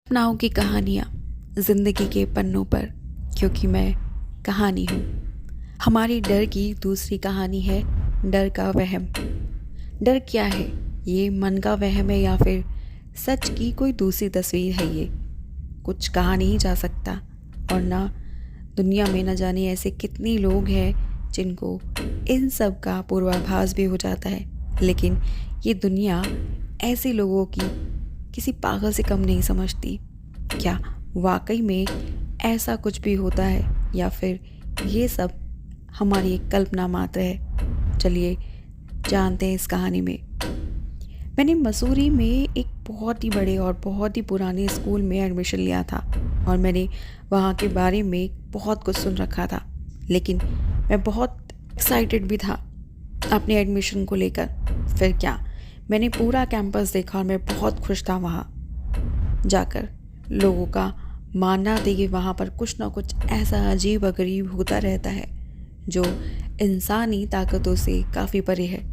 सपनाओं की कहानियाँ ज़िंदगी के पन्नों पर, क्योंकि मैं कहानी हूँ। हमारी डर की दूसरी कहानी है डर का वहम। डर क्या है? ये मन का वहम है या फिर सच की कोई दूसरी तस्वीर है? ये कुछ कहा नहीं जा सकता। और ना दुनिया में न जाने ऐसे कितने लोग हैं जिनको इन सब का पूर्वाभास भी हो जाता है, लेकिन ये दुनिया ऐसे लोगों की किसी पागल से कम नहीं समझती। क्या वाकई में ऐसा कुछ भी होता है या फिर ये सब हमारी एक कल्पना मात्र है? चलिए जानते हैं इस कहानी में। मैंने मसूरी में एक बहुत ही बड़े और बहुत ही पुराने स्कूल में एडमिशन लिया था और मैंने वहाँ के बारे में बहुत कुछ सुन रखा था, लेकिन मैं बहुत एक्साइटेड भी था अपने एडमिशन को लेकर। फिर क्या, मैंने पूरा कैंपस देखा और मैं बहुत खुश था वहाँ जाकर। लोगों का मानना था कि वहाँ पर कुछ ना कुछ ऐसा अजीब व गरीब होता रहता है जो इंसानी ताकतों से काफ़ी परे है,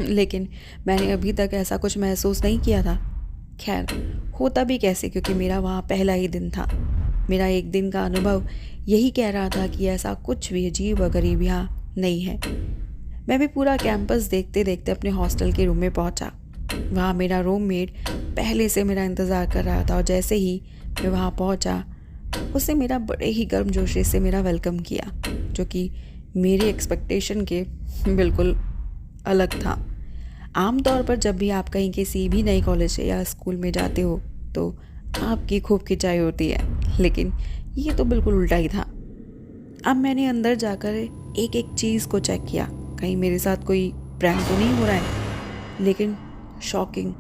लेकिन मैंने अभी तक ऐसा कुछ महसूस नहीं किया था। खैर, होता भी कैसे, क्योंकि मेरा वहाँ पहला ही दिन था। मेरा एक दिन का अनुभव यही कह रहा था कि ऐसा कुछ भी अजीब व गरीब यहाँ नहीं है। मैं भी पूरा कैंपस देखते देखते अपने हॉस्टल के रूम में पहुँचा। वहाँ मेरा रूममेट पहले से मेरा इंतज़ार कर रहा था और जैसे ही मैं वहाँ पहुँचा उसने मेरा बड़े ही गर्मजोशी से मेरा वेलकम किया, जो कि मेरी एक्सपेक्टेशन के बिल्कुल अलग था। आमतौर पर जब भी आप कहीं किसी भी नए कॉलेज या स्कूल में जाते हो तो आपकी खूब खिंचाई होती है, लेकिन ये तो बिल्कुल उल्टा ही था। अब मैंने अंदर जाकर एक एक चीज़ को चेक किया, कहीं मेरे साथ कोई प्रैंक तो नहीं हो रहा है। लेकिन शॉकिंग,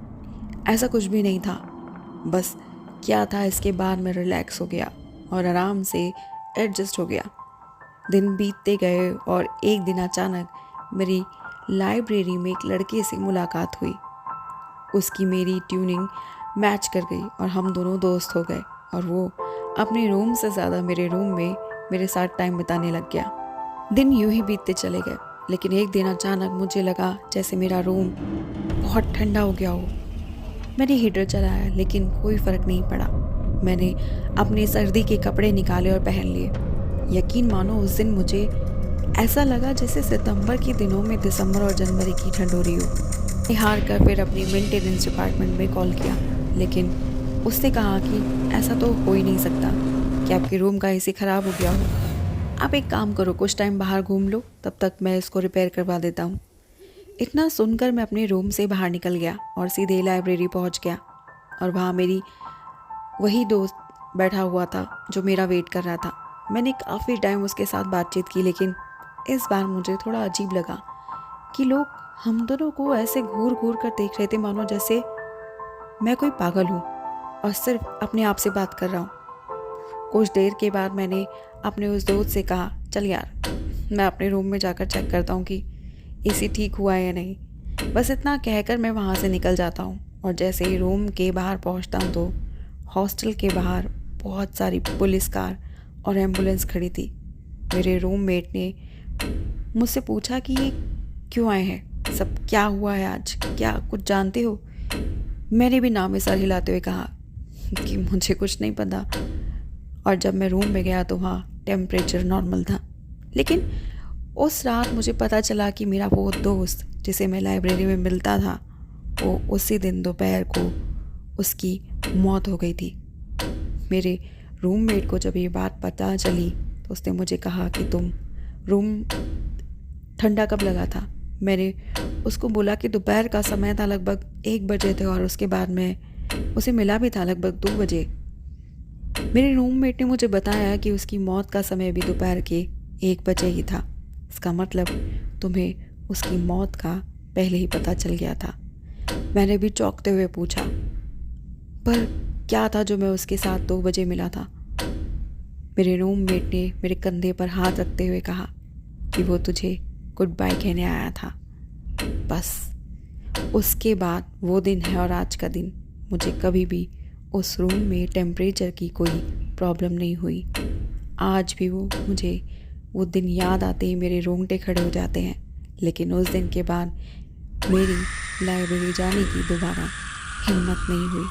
ऐसा कुछ भी नहीं था। बस क्या था, इसके बाद मैं रिलैक्स हो गया और आराम से एडजस्ट हो गया। दिन बीतते गए और एक दिन अचानक मेरी लाइब्रेरी में एक लड़के से मुलाकात हुई। उसकी मेरी ट्यूनिंग मैच कर गई और हम दोनों दोस्त हो गए और वो अपने रूम से ज़्यादा मेरे रूम में मेरे साथ टाइम बिताने लग गया। दिन यूं ही बीतते चले गए, लेकिन एक दिन अचानक मुझे लगा जैसे मेरा रूम बहुत ठंडा हो गया हो। मैंने हीटर चलाया, लेकिन कोई फ़र्क नहीं पड़ा। मैंने अपने सर्दी के कपड़े निकाले और पहन लिए। यकीन मानो, उस दिन मुझे ऐसा लगा जैसे सितंबर के दिनों में दिसंबर और जनवरी की ठंड हो रही हो। मैंने हार कर फिर अपनी मेंटेनेंस डिपार्टमेंट में कॉल किया, लेकिन उसने कहा कि ऐसा तो हो ही नहीं सकता कि आपके रूम का एसी ख़राब हो गया हो। आप एक काम करो, कुछ टाइम बाहर घूम लो, तब तक मैं इसको रिपेयर करवा देता हूँ। इतना सुनकर मैं अपने रूम से बाहर निकल गया और सीधे लाइब्रेरी पहुँच गया और वहाँ मेरी वही दोस्त बैठा हुआ था जो मेरा वेट कर रहा था। मैंने काफ़ी टाइम उसके साथ बातचीत की, लेकिन इस बार मुझे थोड़ा अजीब लगा कि लोग हम दोनों को ऐसे घूर घूर कर देख रहे थे, मानो जैसे मैं कोई पागल हूँ और सिर्फ अपने आप से बात कर रहा हूँ। कुछ देर के बाद मैंने अपने उस दोस्त से कहा, चल यार, मैं अपने रूम में जाकर चेक करता हूँ कि एसी ठीक हुआ है या नहीं। बस इतना कहकर मैं वहाँ से निकल जाता हूँ और जैसे ही रूम के बाहर पहुँचता हूँ तो हॉस्टल के बाहर बहुत सारी पुलिस कार और एम्बुलेंस खड़ी थी। मेरे रूममेट ने मुझसे पूछा कि ये क्यों आए हैं, सब क्या हुआ है आज, क्या कुछ जानते हो? मैंने भी नाम में सर हिलाते हुए कहा कि मुझे कुछ नहीं पता। और जब मैं रूम में गया तो वहाँ टेम्परेचर नॉर्मल था, लेकिन उस रात मुझे पता चला कि मेरा वो दोस्त जिसे मैं लाइब्रेरी में मिलता था, वो उसी दिन दोपहर को उसकी मौत हो गई थी। मेरे रूममेट को जब ये बात पता चली तो उसने मुझे कहा कि तुम रूम ठंडा कब लगा था? मैंने उसको बोला कि दोपहर का समय था, लगभग 1 बजे थे, और उसके बाद मैं उसे मिला भी था लगभग 2 बजे। मेरे रूममेट ने मुझे बताया कि उसकी मौत का समय भी दोपहर के 1 बजे ही था। इसका मतलब तुम्हें उसकी मौत का पहले ही पता चल गया था। मैंने भी चौंकते हुए पूछा, पर क्या था जो मैं उसके साथ 2 बजे मिला था? मेरे रूममेट ने मेरे कंधे पर हाथ रखते हुए कहा कि वो तुझे गुड बाय कहने आया था। बस उसके बाद वो दिन है और आज का दिन मुझे कभी भी उस रूम में टेम्परेचर की कोई प्रॉब्लम नहीं हुई। आज भी वो दिन याद आते ही मेरे रोंगटे खड़े हो जाते हैं। लेकिन उस दिन के बाद मेरी लाइब्रेरी जाने की दोबारा हिम्मत नहीं हुई।